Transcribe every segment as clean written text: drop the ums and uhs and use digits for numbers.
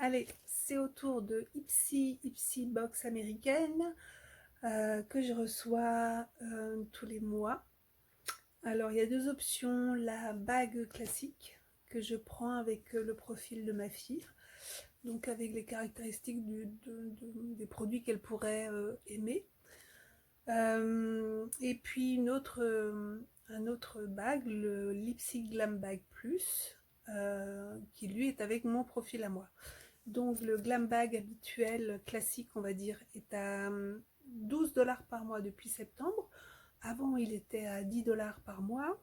Allez, c'est au tour de Ipsy Box américaine que je reçois tous les mois. Alors, il y a deux options. La bague classique que je prends avec le profil de ma fille, donc avec les caractéristiques des produits qu'elle pourrait aimer. Et puis un autre bague, le Lipsy Glam Bag Plus, qui lui est avec mon profil à moi. Donc le glam bag habituel classique, on va dire, est à 12 $ par mois depuis septembre. Avant, il était à 10 $ par mois.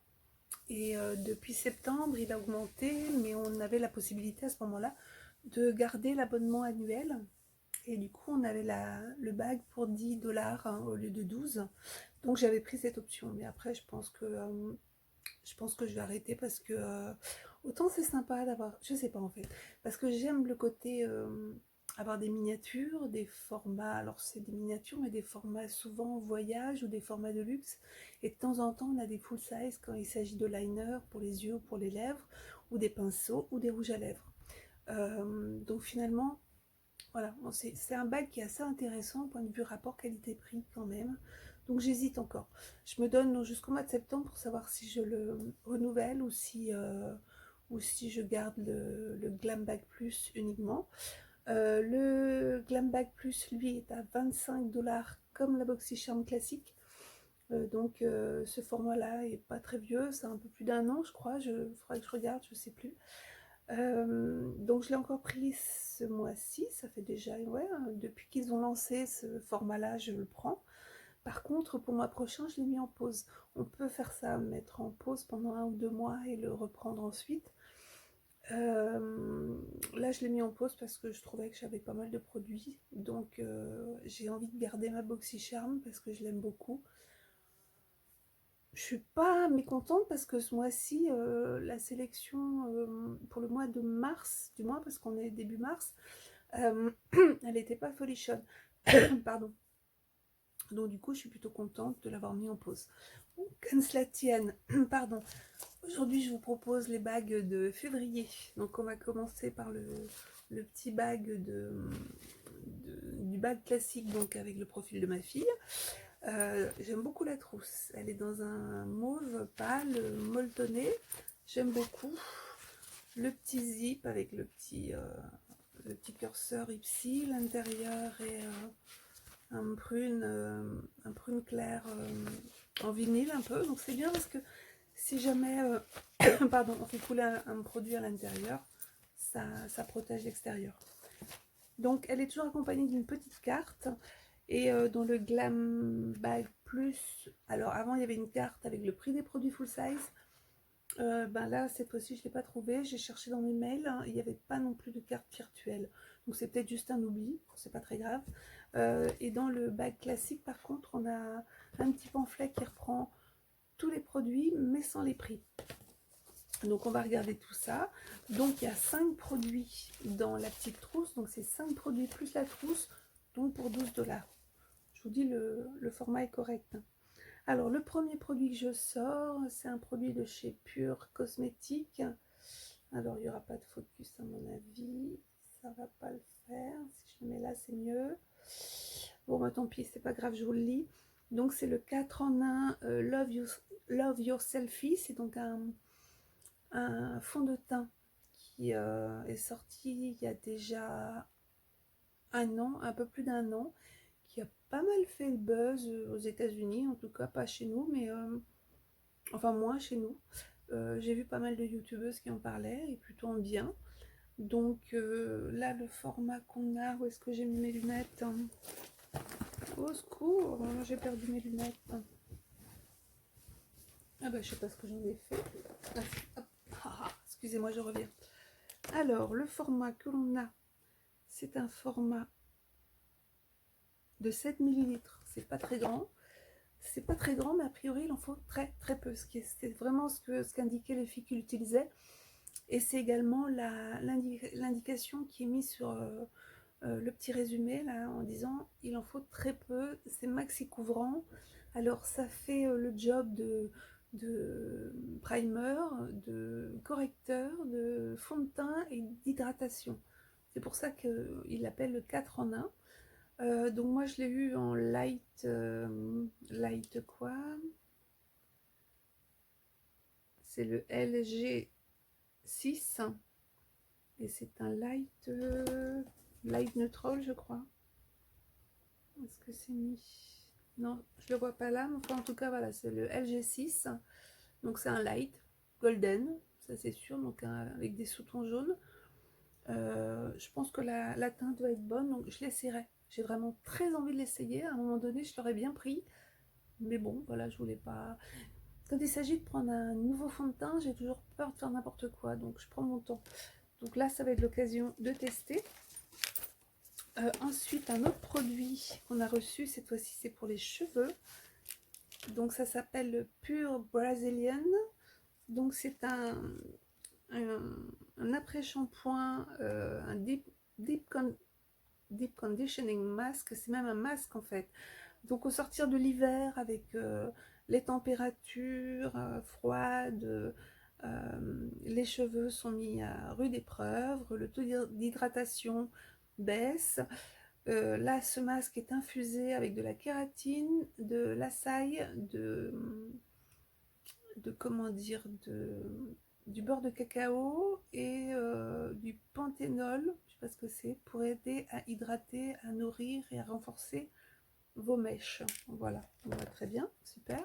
Et depuis septembre, il a augmenté, mais on avait la possibilité à ce moment-là de garder l'abonnement annuel. Et du coup, on avait le bag pour 10 $ hein, au lieu de 12. Donc j'avais pris cette option. Mais après, je pense que je vais arrêter parce que autant c'est sympa d'avoir, je sais pas en fait, parce que j'aime le côté avoir des miniatures, des formats, alors c'est des miniatures mais des formats souvent voyage ou des formats de luxe, et de temps en temps on a des full size quand il s'agit de liner pour les yeux ou pour les lèvres, ou des pinceaux ou des rouges à lèvres. Donc finalement, voilà, bon, c'est un bag qui est assez intéressant au point de vue rapport qualité-prix quand même. Donc j'hésite encore. Je me donne jusqu'au mois de septembre pour savoir si je le renouvelle ou si je garde le Glam Bag Plus uniquement. Le Glam Bag Plus, lui, est à 25 $ comme la BoxyCharm classique. Ce format-là est pas très vieux, c'est un peu plus d'un an, je crois. Il faudrait que je regarde, je sais plus. Donc je l'ai encore pris ce mois-ci, ça fait déjà, ouais, depuis qu'ils ont lancé ce format-là, je le prends. Par contre, pour le mois prochain, je l'ai mis en pause. On peut faire ça, mettre en pause pendant 1 ou 2 mois et le reprendre ensuite. Là, je l'ai mis en pause parce que je trouvais que j'avais pas mal de produits. Donc, j'ai envie de garder ma BoxyCharm parce que je l'aime beaucoup. Je suis pas mécontente parce que ce mois-ci, la sélection pour le mois de mars, du moins parce qu'on est début mars, euh, elle n'était pas folichonne. Pardon. Donc du coup, je suis plutôt contente de l'avoir mis en pause. Qu'en cela tienne, pardon. Aujourd'hui, je vous propose les bagues de février. Donc on va commencer par le petit bag du bag classique, donc avec le profil de ma fille. J'aime beaucoup la trousse. Elle est dans un mauve pâle, molletonné. J'aime beaucoup. Le petit zip avec le petit curseur Ipsy. L'intérieur est un prune clair en vinyle un peu. Donc c'est bien parce que si jamais pardon, on fait couler un produit à l'intérieur, ça protège l'extérieur. Donc elle est toujours accompagnée d'une petite carte. Et dans le Glam Bag Plus, alors avant il y avait une carte avec le prix des produits full size. Ben là, cette fois-ci, je ne l'ai pas trouvé. J'ai cherché dans mes mails, hein, il n'y avait pas non plus de carte virtuelle. Donc c'est peut-être juste un oubli, c'est pas très grave. Et dans le bag classique, par contre, on a un petit pamphlet qui reprend tous les produits, mais sans les prix. Donc on va regarder tout ça. Donc il y a 5 produits dans la petite trousse. Donc c'est 5 produits plus la trousse, donc pour 12 $. Je vous dis, le format est correct. Alors, le premier produit que je sors, c'est un produit de chez Pure Cosmétique. Alors, il n'y aura pas de focus à mon avis. Ça va pas le faire. Si je le mets là, c'est mieux. Bon, bah tant pis, c'est pas grave, je vous le lis. Donc, c'est le 4 en 1 Love Your Selfie. C'est donc un fond de teint qui est sorti il y a déjà un an, un peu plus d'un an, qui a pas mal fait le buzz aux États-Unis, en tout cas pas chez nous, mais enfin moins chez nous. J'ai vu pas mal de youtubeuses qui en parlaient et plutôt en bien. Donc là, le format qu'on a, où est-ce que j'ai mis mes lunettes? Au secours, j'ai perdu mes lunettes. Ah bah je sais pas ce que j'en ai fait. Excusez-moi, je reviens. Alors, le format que l'on a, c'est un format de 7 millilitres. C'est pas très grand. C'est pas très grand, mais a priori, il en faut très très peu. C'est vraiment ce qu'indiquaient les filles qui l'utilisaient. Et c'est également l'indication qui est mise sur le petit résumé, là, en disant il en faut très peu, c'est maxi couvrant. Alors, ça fait le job de primer, de correcteur, de fond de teint et d'hydratation. C'est pour ça qu'il l'appelle le 4 en 1. Donc moi je l'ai eu en light, light quoi? C'est le LG6 et c'est un light, light neutral je crois. Est-ce que c'est mis? Non, je le vois pas là, mais enfin, en tout cas voilà, c'est le LG6. Donc c'est un light golden, ça c'est sûr, donc avec des sous-tons jaunes. Je pense que la teinte doit être bonne, donc je l'essaierai. J'ai vraiment très envie de l'essayer. À un moment donné, je l'aurais bien pris. Mais bon, voilà, je voulais pas. Quand il s'agit de prendre un nouveau fond de teint, j'ai toujours peur de faire n'importe quoi. Donc je prends mon temps. Donc là, ça va être l'occasion de tester. Ensuite, un autre produit qu'on a reçu, cette fois-ci, c'est pour les cheveux. Donc ça s'appelle le Pure Brazilian. Donc c'est un après-shampoing, un deep conditioning mask, c'est même un masque en fait. Donc au sortir de l'hiver avec les températures froides, les cheveux sont mis à rude épreuve, le taux d'hydratation baisse. Là, ce masque est infusé avec de la kératine, de l'açaï, de comment dire, du beurre de cacao et du panthénol, je sais pas ce que c'est, pour aider à hydrater, à nourrir et à renforcer vos mèches. Voilà, on va très bien, super.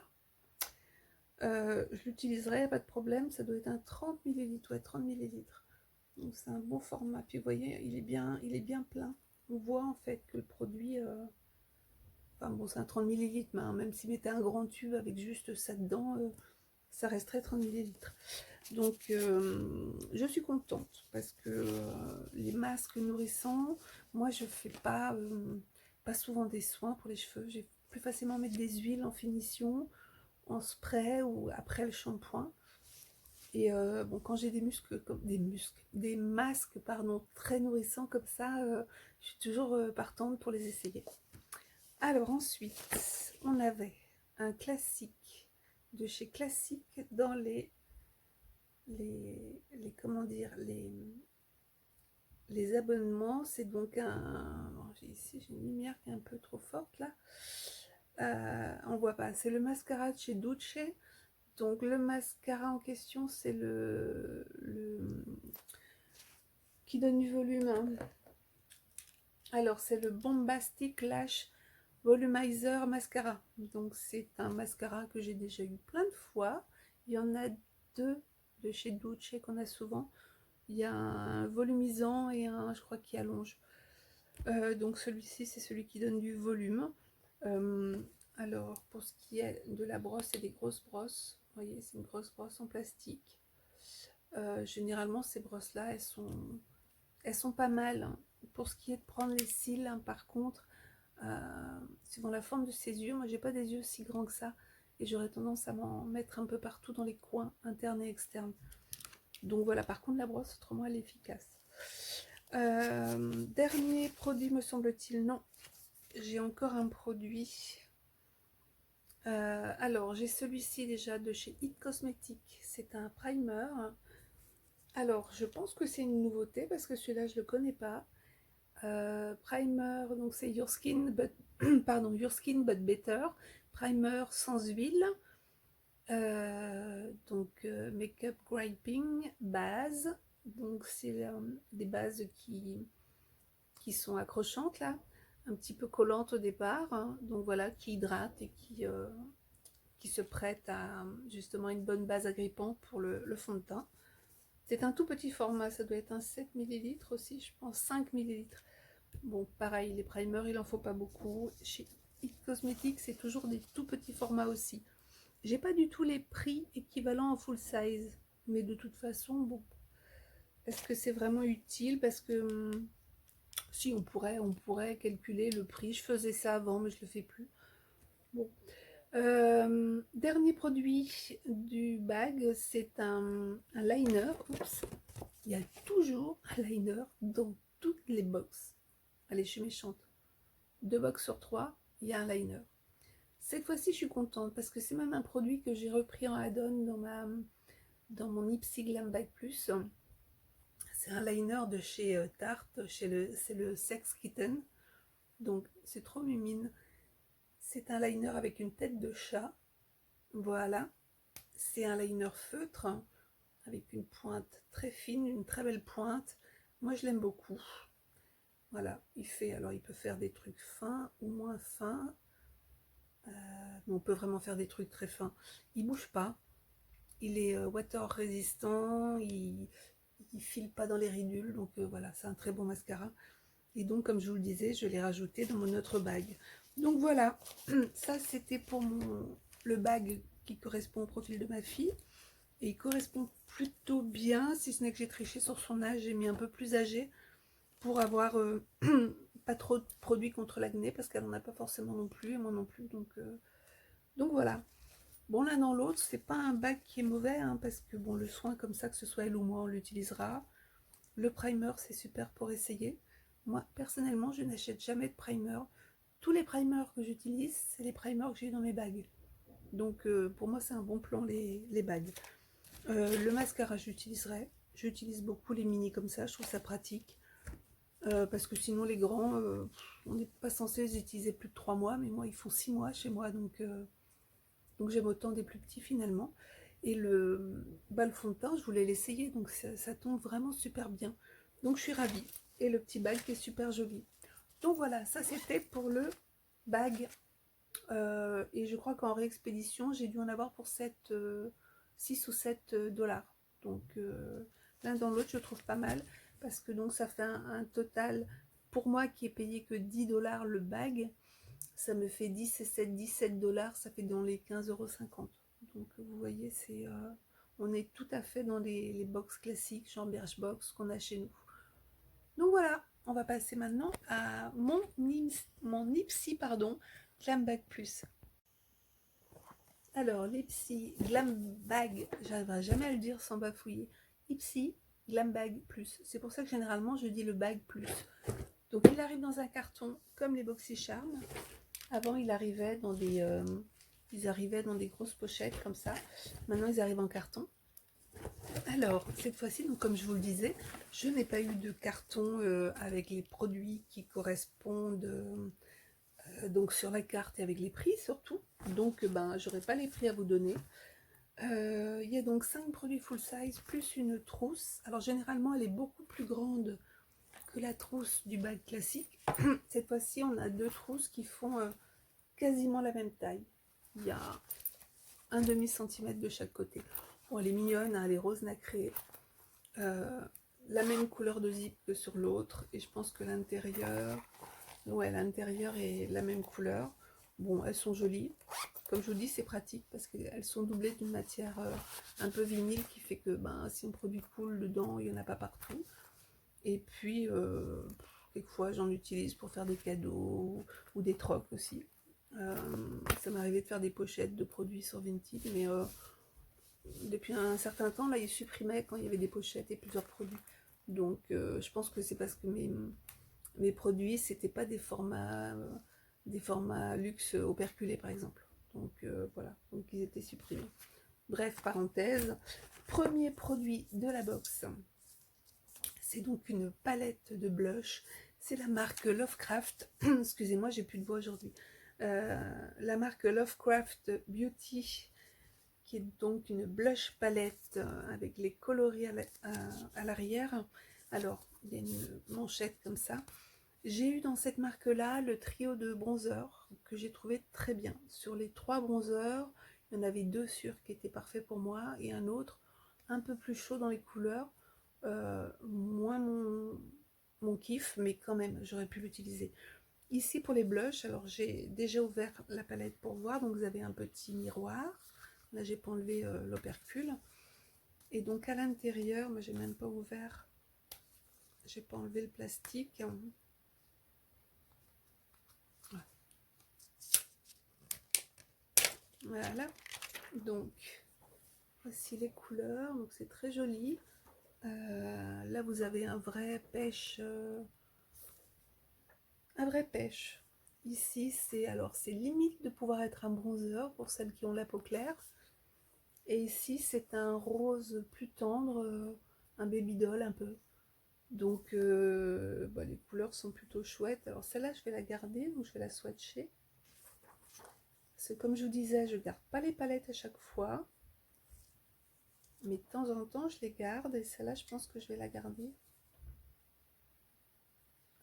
Je l'utiliserai, pas de problème, ça doit être un 30 ml, ouais, 30 ml. Donc c'est un bon format. Puis vous voyez, il est bien plein. On voit en fait que le produit, enfin bon, c'est un 30 ml, mais hein, même s'il mettait un grand tube avec juste ça dedans, ça resterait 30 ml. Donc je suis contente parce que les masques nourrissants, moi je fais pas souvent des soins pour les cheveux. J'ai plus facilement mettre des huiles en finition, en spray ou après le shampoing. Et bon, quand j'ai des masques pardon, très nourrissants comme ça, je suis toujours partante pour les essayer. Alors ensuite, on avait un classique de chez Classique dans comment dire, les abonnements. C'est donc ici j'ai une lumière qui est un peu trop forte là. On voit pas, c'est le mascara de chez Duce. Donc le mascara en question, c'est le qui donne du volume, hein. Alors c'est le Bombastic Lash Volumizer Mascara. Donc c'est un mascara que j'ai déjà eu plein de fois. Il y en a deux de chez Duce qu'on a souvent. Il y a un volumisant et un, je crois, qui allonge. Donc celui-ci, c'est celui qui donne du volume. Alors pour ce qui est de la brosse, c'est des grosses brosses. Vous voyez, c'est une grosse brosse en plastique. Généralement, ces brosses-là, elles sont pas mal, hein. Pour ce qui est de prendre les cils, hein, par contre, suivant la forme de ses yeux, moi j'ai pas des yeux si grands que ça et j'aurais tendance à m'en mettre un peu partout dans les coins internes et externes. Donc voilà, par contre la brosse, autrement elle est efficace. Dernier produit me semble-t-il, non, j'ai encore un produit. Alors j'ai celui-ci déjà de chez It Cosmetics, c'est un primer. Alors je pense que c'est une nouveauté parce que celui-là je le connais pas. Primer, donc c'est Your Skin But pardon, Your Skin But Better, primer sans huile. Donc make-up griping base, donc c'est des bases qui sont accrochantes là, un petit peu collantes au départ, hein. Donc voilà, qui hydratent et qui se prêtent à justement une bonne base agrippante pour le fond de teint. C'est un tout petit format, ça doit être un 7 ml aussi, je pense, 5 ml. Bon, pareil, les primers, il en faut pas beaucoup. Chez It Cosmetics, c'est toujours des tout petits formats aussi. J'ai pas du tout les prix équivalents en full size, mais de toute façon, bon, est-ce que c'est vraiment utile? Parce que si on pourrait calculer le prix. Je faisais ça avant, mais je le fais plus. Bon. Dernier produit du bag, c'est un liner. Oups. Il y a toujours un liner dans toutes les box. Allez, je suis méchante. 2 box sur 3, il y a un liner. Cette fois-ci, je suis contente parce que c'est même un produit que j'ai repris en add-on dans mon Ipsy Glam Bag Plus. C'est un liner de chez Tarte, c'est le Sex Kitten. Donc c'est trop mimine. C'est un liner avec une tête de chat. Voilà. C'est un liner feutre avec une pointe très fine, une très belle pointe. Moi je l'aime beaucoup. Voilà, alors il peut faire des trucs fins ou moins fins. Mais on peut vraiment faire des trucs très fins. Il bouge pas. Il est water résistant. Il file pas dans les ridules. Donc voilà, c'est un très bon mascara. Et donc, comme je vous le disais, je l'ai rajouté dans mon autre bague. Donc voilà, ça c'était pour le bague qui correspond au profil de ma fille. Et il correspond plutôt bien, si ce n'est que j'ai triché sur son âge. J'ai mis un peu plus âgé pour avoir pas trop de produits contre l'acné, parce qu'elle n'en a pas forcément non plus, et moi non plus. Donc voilà. Bon, l'un dans l'autre, c'est pas un bague qui est mauvais, hein, parce que bon, le soin comme ça, que ce soit elle ou moi, on l'utilisera. Le primer, c'est super pour essayer. Moi, personnellement, je n'achète jamais de primer. Tous les primers que j'utilise, c'est les primers que j'ai dans mes bagues. Donc, pour moi, c'est un bon plan, les bagues. Le mascara, j'utiliserai. J'utilise beaucoup les mini comme ça, je trouve ça pratique. Parce que sinon, les grands, on n'est pas censé les utiliser plus de 3 mois, mais moi, ils font 6 mois chez moi, donc j'aime autant des plus petits finalement. Et le fond de teint, je voulais l'essayer, donc ça tombe vraiment super bien. Donc je suis ravie. Et le petit bag qui est super joli. Donc voilà, ça c'était pour le bag. Et je crois qu'en réexpédition, j'ai dû en avoir pour 6 ou 7 dollars. Donc l'un dans l'autre, je trouve pas mal. Parce que donc ça fait un total, pour moi qui ai payé que 10 dollars le bag, ça me fait 10 et 7, 17 dollars, ça fait dans les 15,50 €. Donc vous voyez, on est tout à fait dans les box classiques, genre Birchbox qu'on a chez nous. Donc voilà, on va passer maintenant à mon Ipsy Glam Bag Plus. Alors l'Ipsy Glam Bag, j'arriverai jamais à le dire sans bafouiller. Ipsy Glam Bag Plus. C'est pour ça que généralement je dis le bag plus. Donc il arrive dans un carton comme les BoxyCharm. Avant, ils arrivaient dans des grosses pochettes comme ça. Maintenant, ils arrivent en carton. Alors, cette fois-ci, donc comme je vous le disais, je n'ai pas eu de carton avec les produits qui correspondent donc sur la carte et avec les prix surtout. Donc, j'aurai pas les prix à vous donner. Il y a donc 5 produits full size plus une trousse. Alors, généralement, elle est beaucoup plus grande que la trousse du bag classique. Cette fois-ci, on a 2 trousses qui font quasiment la même taille. Il y a un demi-centimètre de chaque côté. Bon, elle est mignonne, hein, elle est rose nacrée. La même couleur de zip que sur l'autre. Et je pense que l'intérieur, ouais, l'intérieur est la même couleur. Bon, elles sont jolies. Comme je vous dis, c'est pratique parce qu'elles sont doublées d'une matière un peu vinyle qui fait que si un produit coule dedans, il n'y en a pas partout. Et puis, quelquefois, j'en utilise pour faire des cadeaux ou des trocs aussi. Ça m'est arrivé de faire des pochettes de produits sur Vinted, mais depuis un certain temps, là, ils supprimaient quand il y avait des pochettes et plusieurs produits. Donc, je pense que c'est parce que mes produits, c'était pas des formats luxe operculés, par exemple. Donc, voilà, donc ils étaient supprimés. Bref, parenthèse. Premier produit de la box. C'est donc une palette de blush. C'est la marque Lovecraft. Excusez-moi, j'ai plus de voix aujourd'hui. La marque Lovecraft Beauty, qui est donc une blush palette avec les coloris à l'arrière. Alors, il y a une manchette comme ça. J'ai eu dans cette marque-là le trio de bronzers que j'ai trouvé très bien. Sur les 3 bronzers, il y en avait 2 sûrs qui étaient parfaits pour moi et un autre un peu plus chaud dans les couleurs. Moins mon kiff, mais quand même, j'aurais pu l'utiliser. Ici pour les blushs, alors j'ai déjà ouvert la palette pour voir, donc vous avez un petit miroir. Là j'ai pas enlevé l'opercule. Et donc à l'intérieur, moi j'ai même pas ouvert, j'ai pas enlevé le plastique. Voilà, donc voici les couleurs, donc c'est très joli. Là vous avez un vrai pêche. Ici, c'est limite de pouvoir être un bronzer pour celles qui ont la peau claire. Et ici, c'est un rose plus tendre, un baby doll un peu. Donc, bah, les couleurs sont plutôt chouettes. Alors celle-là, je vais la garder, donc je vais la swatcher. C'est comme je vous disais, je garde pas les palettes à chaque fois. Mais de temps en temps, je les garde. Et celle-là, je pense que je vais la garder.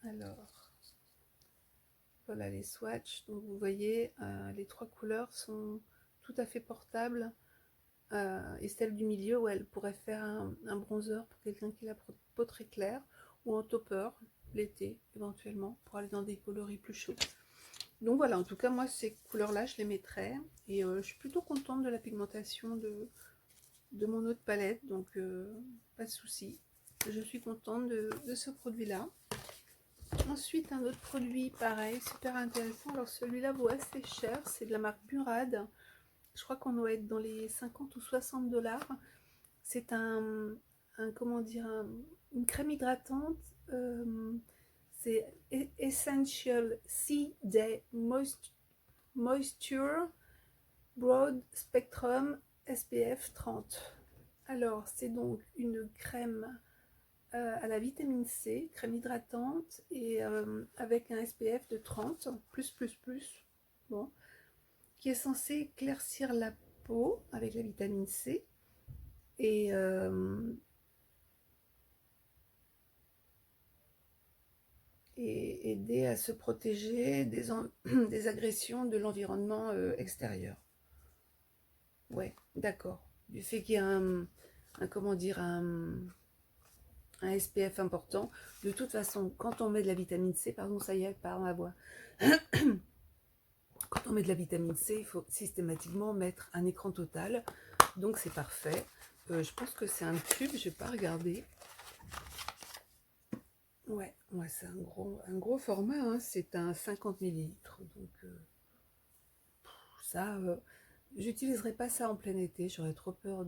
Alors, voilà les swatchs. Donc vous voyez, les 3 couleurs sont tout à fait portables. Et celle du milieu, où elle pourrait faire un bronzer pour quelqu'un qui a la peau très claire, ou un topper l'été éventuellement pour aller dans des coloris plus chauds. Donc voilà, en tout cas moi ces couleurs là je les mettrai, et je suis plutôt contente de la pigmentation de mon autre palette, donc pas de souci, je suis contente de ce produit là. Ensuite un autre produit pareil, super intéressant. Alors celui-là vaut assez cher, c'est de la marque Murad. Je crois qu'on doit être dans les 50 ou 60 $. C'est comment dire, une crème hydratante. C'est Essential C Day Moisture Broad Spectrum SPF 30. Alors, c'est donc une crème à la vitamine C, crème hydratante, et avec un SPF de 30, bon, qui est censé éclaircir la peau avec la vitamine C, et aider à se protéger des agressions de l'environnement extérieur. Ouais, d'accord. Du fait qu'il y a comment dire, un SPF important. De toute façon, quand on met de la vitamine C, pardon, ça y est, pardon ma voix. Quand on met de la vitamine C, il faut systématiquement mettre un écran total. Donc c'est parfait. Je pense que c'est un tube, je vais pas regarder. Ouais, c'est un gros format, hein. C'est un 50 ml. Donc ça, j'utiliserai pas ça en plein été, j'aurais trop peur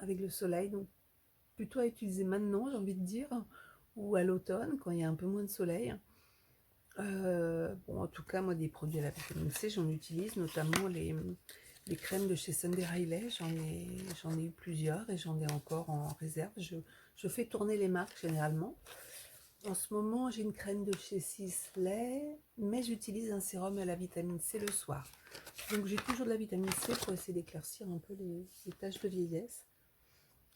avec le soleil, donc plutôt à utiliser maintenant, j'ai envie de dire, ou à l'automne, quand il y a un peu moins de soleil. Bon, en tout cas, moi, des produits à la vitamine C, j'en utilise, notamment les crèmes de chez Sunday Riley, j'en ai eu plusieurs, et j'en ai encore en réserve. Je fais tourner les marques généralement. En ce moment, j'ai une crème de chez Sisley, mais j'utilise un sérum à la vitamine C le soir. Donc j'ai toujours de la vitamine C pour essayer d'éclaircir un peu les taches de vieillesse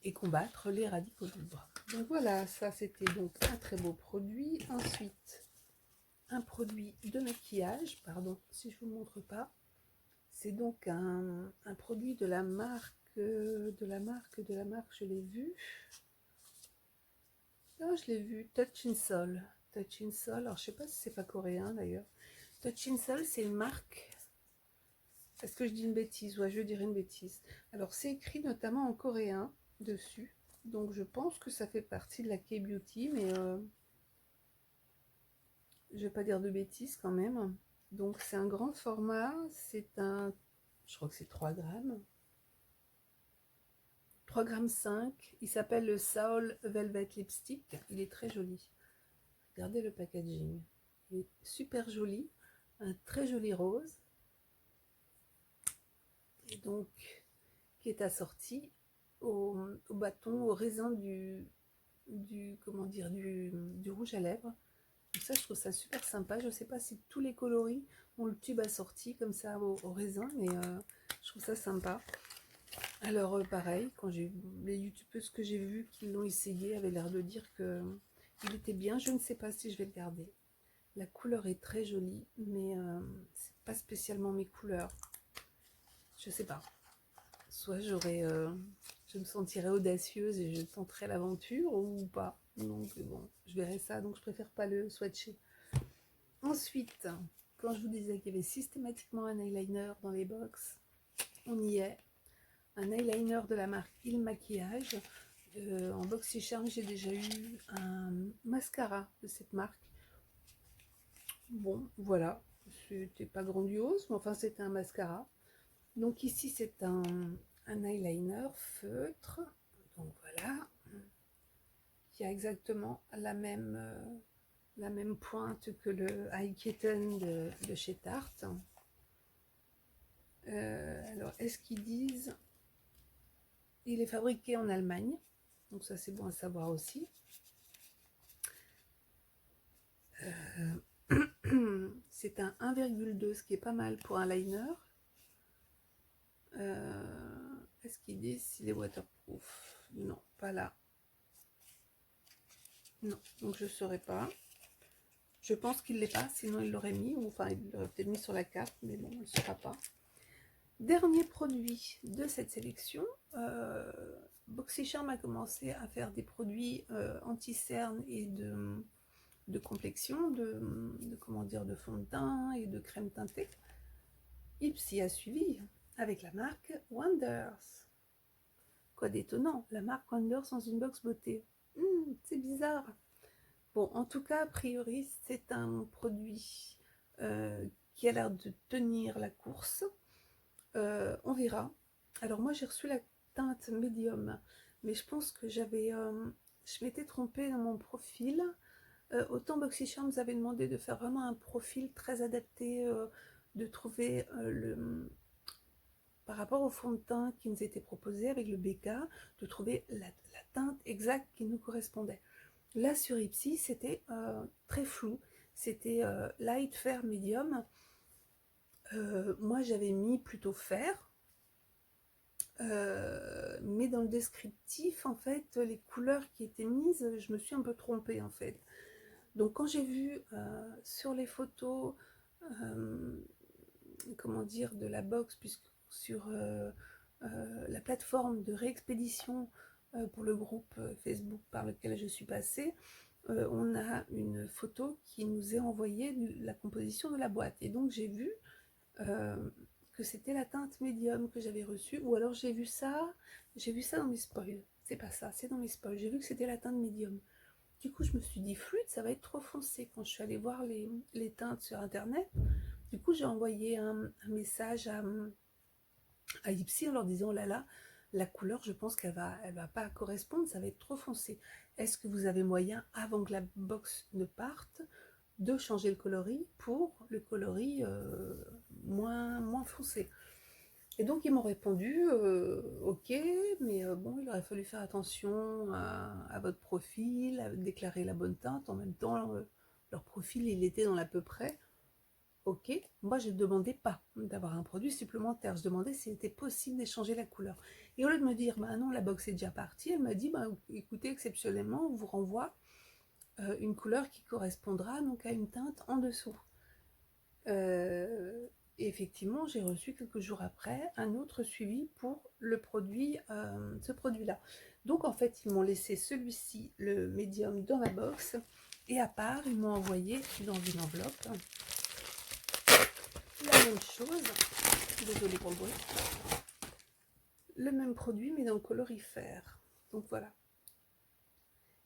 et combattre les radicaux libres. Donc voilà, ça c'était donc un très beau produit. Ensuite, un produit de maquillage, pardon si je ne vous le montre pas. C'est donc un produit de la marque, je l'ai vu. Non, je l'ai vu, Touch in Sol. Touch in Sol, alors je sais pas si c'est pas coréen d'ailleurs. Touch in Sol, c'est une marque. Est-ce que je dis une bêtise? Ouais, je dirais une bêtise. Alors, c'est écrit notamment en coréen dessus. Donc, je pense que ça fait partie de la K-Beauty, mais je vais pas dire de bêtises quand même. Donc, c'est un grand format. Je crois que c'est 3 grammes. 3 grammes 5. Il s'appelle le Soul Velvet Lipstick. Il est très joli. Regardez le packaging. Il est super joli. Un très joli rose. Et donc, qui est assorti au bâton, au raisin comment dire, du rouge à lèvres. Donc ça, je trouve ça super sympa. Je ne sais pas si tous les coloris ont le tube assorti comme ça au raisin, mais je trouve ça sympa. Alors pareil, quand les youtubeuses que j'ai vues qui l'ont essayé avaient l'air de dire que il était bien. Je ne sais pas si je vais le garder. La couleur est très jolie, mais c'est pas spécialement mes couleurs. Je sais pas. Soit je me sentirais audacieuse et je tenterais l'aventure, ou pas. Donc bon, je verrai ça. Donc je préfère pas le swatcher. Ensuite, quand je vous disais qu'il y avait systématiquement un eyeliner dans les box, on y est. Un eyeliner de la marque Il Maquillage. En box charme, j'ai déjà eu un mascara de cette marque. Bon, voilà. C'était pas grandiose, mais enfin c'était un mascara. Donc ici c'est un eyeliner feutre. Donc voilà. Qui a exactement la même pointe que le Eye Kitten de chez Tarte. Alors, est-ce qu'ils disent il est fabriqué en Allemagne? Donc ça, c'est bon à savoir aussi. C'est un 1,2, ce qui est pas mal pour un liner. Est-ce qu'ils disent s'il est waterproof? Non, pas là. Non, donc je ne saurais pas. Je pense qu'il ne l'est pas, sinon il l'aurait mis, ou enfin il l'aurait peut-être mis sur la carte, mais bon, il ne sera pas. Dernier produit de cette sélection, BoxyCharm a commencé à faire des produits anti-cerne et de complexion, comment dire, de fond de teint et de crème teintée. Ipsy a suivi avec la marque Wonders. Quoi d'étonnant, la marque Wonders dans une box beauté. C'est bizarre. Bon, en tout cas, a priori, c'est un produit qui a l'air de tenir la course. On verra. Alors moi, j'ai reçu la teinte médium, mais je pense que je m'étais trompée dans mon profil. Autant BoxyCharm nous avait demandé de faire vraiment un profil très adapté, de trouver par rapport au fond de teint qui nous était proposé avec le BK, de trouver la teinte exacte qui nous correspondait. Là sur Ipsy, c'était très flou, c'était light, fair, medium. Moi j'avais mis plutôt fair, mais dans le descriptif, en fait, les couleurs qui étaient mises, je me suis un peu trompée en fait. Donc quand j'ai vu sur les photos, comment dire, de la box, puisque sur la plateforme de réexpédition pour le groupe Facebook par lequel je suis passée, on a une photo qui nous est envoyée de la composition de la boîte. Et donc j'ai vu que c'était la teinte médium que j'avais reçue, ou alors j'ai vu ça dans mes spoils. C'est pas ça, c'est dans mes spoils. J'ai vu que c'était la teinte médium. Du coup, je me suis dit, fluide, ça va être trop foncé. Quand je suis allée voir les teintes sur Internet, du coup, j'ai envoyé un message à Ipsy en leur disant, oh là là, la couleur, je pense qu'elle va pas correspondre, ça va être trop foncé. Est-ce que vous avez moyen, avant que la box ne parte, de changer le coloris pour le coloris moins foncé? Et donc ils m'ont répondu ok, mais bon, il aurait fallu faire attention à votre profil, à déclarer la bonne teinte. En même temps, leur profil, il était dans l'à peu près. Ok, moi je ne demandais pas d'avoir un produit supplémentaire, je demandais s'il était possible d'échanger la couleur. Et au lieu de me dire, bah non, la box est déjà partie, elle m'a dit, bah écoutez, exceptionnellement, on vous renvoie une couleur qui correspondra donc à une teinte en dessous. Et effectivement, j'ai reçu quelques jours après un autre suivi pour le produit, ce produit-là. Donc en fait, ils m'ont laissé celui-ci, le médium, dans ma box, et à part, ils m'ont envoyé dans une enveloppe la même chose. Désolée pour le bruit. Le même produit, mais dans le colorifère. Donc voilà.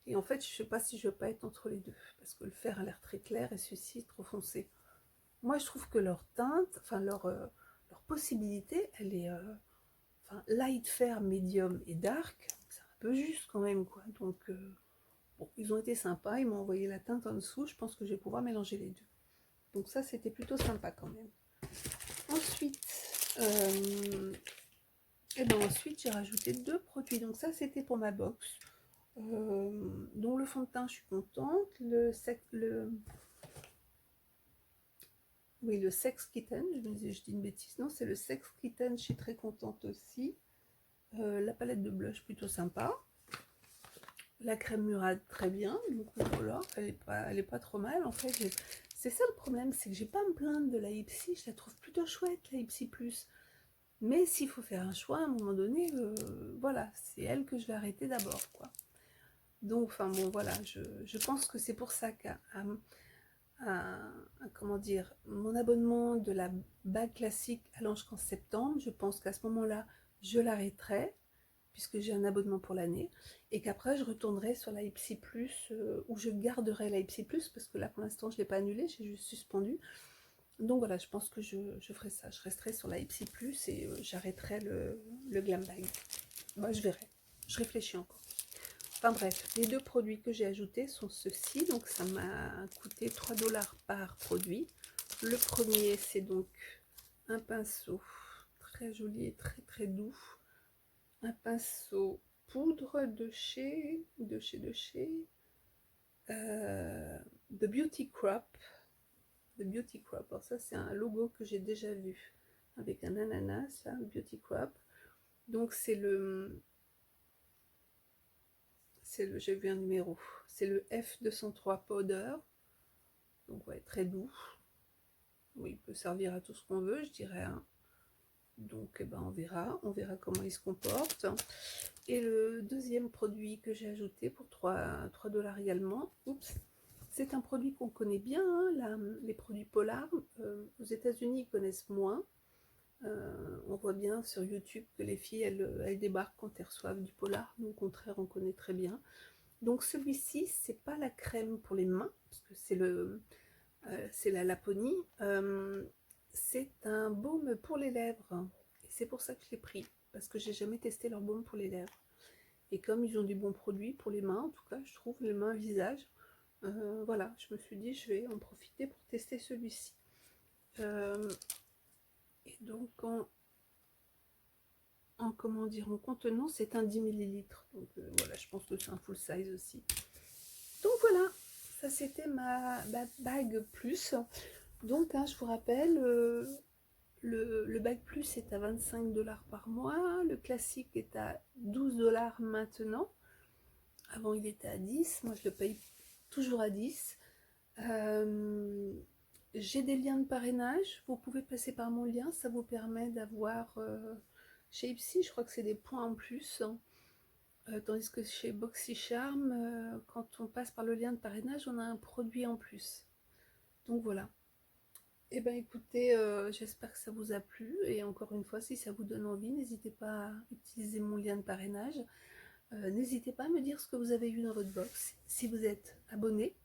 Et en fait, je ne sais pas si je ne veux pas être entre les deux, parce que le fer a l'air très clair et celui-ci est trop foncé. Moi, je trouve que leur teinte, enfin leur possibilité, elle est light, fair, medium et dark. C'est un peu juste quand même, quoi. Donc, bon, ils ont été sympas. Ils m'ont envoyé la teinte en dessous. Je pense que je vais pouvoir mélanger les deux. Donc ça, c'était plutôt sympa quand même. Ensuite, ensuite j'ai rajouté 2 produits. Donc ça, c'était pour ma box. Donc le fond de teint, je suis contente. Oui, le Sex Kitten, je dis une bêtise, non, c'est le Sex Kitten, je suis très contente aussi. La palette de blush, plutôt sympa. La crème murade, très bien, donc voilà, elle est pas trop mal, en fait. C'est ça le problème, c'est que j'ai pas à me plaindre de la Ipsy, je la trouve plutôt chouette, la Ipsy Plus. Mais s'il faut faire un choix, à un moment donné, voilà, c'est elle que je vais arrêter d'abord, quoi. Donc, enfin bon, voilà, je pense que c'est pour ça qu'à comment dire, mon abonnement de la bague classique allant jusqu'en septembre, je pense qu'à ce moment-là, je l'arrêterai, puisque j'ai un abonnement pour l'année, et qu'après, je retournerai sur la Ipsy Plus, où je garderai la Ipsy Plus, parce que là, pour l'instant, je ne l'ai pas annulée, j'ai juste suspendu. Donc voilà, je pense que je ferai ça. Je resterai sur la Ipsy Plus et j'arrêterai le Glam Bag. Bah, je verrai. Je réfléchis encore. Enfin bref, les 2 produits que j'ai ajoutés sont ceux-ci. Donc ça m'a coûté 3 $ par produit. Le premier, c'est donc un pinceau très joli et très très doux. Un pinceau poudre de chez The Beauty Crop. The Beauty Crop. Alors ça, c'est un logo que j'ai déjà vu avec un ananas, là, Beauty Crop. Donc j'ai vu un numéro. C'est le F203 Powder. Donc ouais, très doux. Oui, il peut servir à tout ce qu'on veut, je dirais. Hein. Donc eh ben, on verra comment il se comporte. Et le deuxième produit que j'ai ajouté pour 3 $ également, oups, c'est un produit qu'on connaît bien, hein, les produits Polar. Aux États-Unis, ils connaissent moins. On voit bien sur YouTube que les filles, elles débarquent quand elles reçoivent du Polar. Nous, au contraire, on connaît très bien. Donc celui-ci, c'est pas la crème pour les mains, parce que c'est la Laponie. C'est un baume pour les lèvres. Et c'est pour ça que je l'ai pris, parce que j'ai jamais testé leur baume pour les lèvres. Et comme ils ont des bons produits pour les mains, en tout cas, je trouve, les mains, visage, voilà, je me suis dit, je vais en profiter pour tester celui-ci. Et donc, comment dire, en contenant, c'est un 10 ml. Donc voilà, je pense que c'est un full size aussi. Donc voilà, ça c'était ma bague plus. Donc, hein, je vous rappelle, le bague plus est à 25 $ par mois. Le classique est à 12 $ maintenant. Avant, il était à 10. Moi, je le paye toujours à 10. J'ai des liens de parrainage. Vous pouvez passer par mon lien. Ça vous permet d'avoir... chez Ipsy, je crois que c'est des points en plus. Hein. Tandis que chez BoxyCharm, quand on passe par le lien de parrainage, on a un produit en plus. Donc voilà. Eh bien écoutez, j'espère que ça vous a plu. Et encore une fois, si ça vous donne envie, n'hésitez pas à utiliser mon lien de parrainage. N'hésitez pas à me dire ce que vous avez eu dans votre box. Si vous êtes abonné,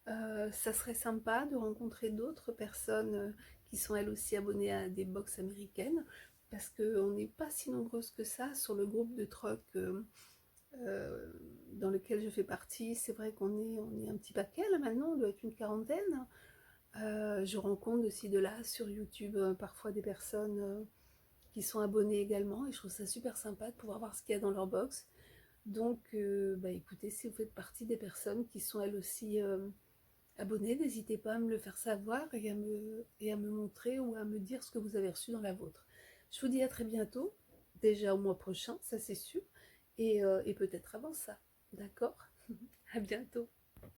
ça serait sympa de rencontrer d'autres personnes qui sont elles aussi abonnées à des box américaines. Parce qu'on n'est pas si nombreuses que ça sur le groupe de troc dans lequel je fais partie. C'est vrai qu'on est un petit paquet là maintenant, on doit être une quarantaine. Je rencontre de ci de là sur YouTube parfois des personnes qui sont abonnées également et je trouve ça super sympa de pouvoir voir ce qu'il y a dans leur box. Donc écoutez, si vous faites partie des personnes qui sont elles aussi abonnées, n'hésitez pas à me le faire savoir et à me montrer ou à me dire ce que vous avez reçu dans la vôtre. Je vous dis à très bientôt, déjà au mois prochain, ça c'est sûr, et peut-être avant ça, d'accord? À bientôt.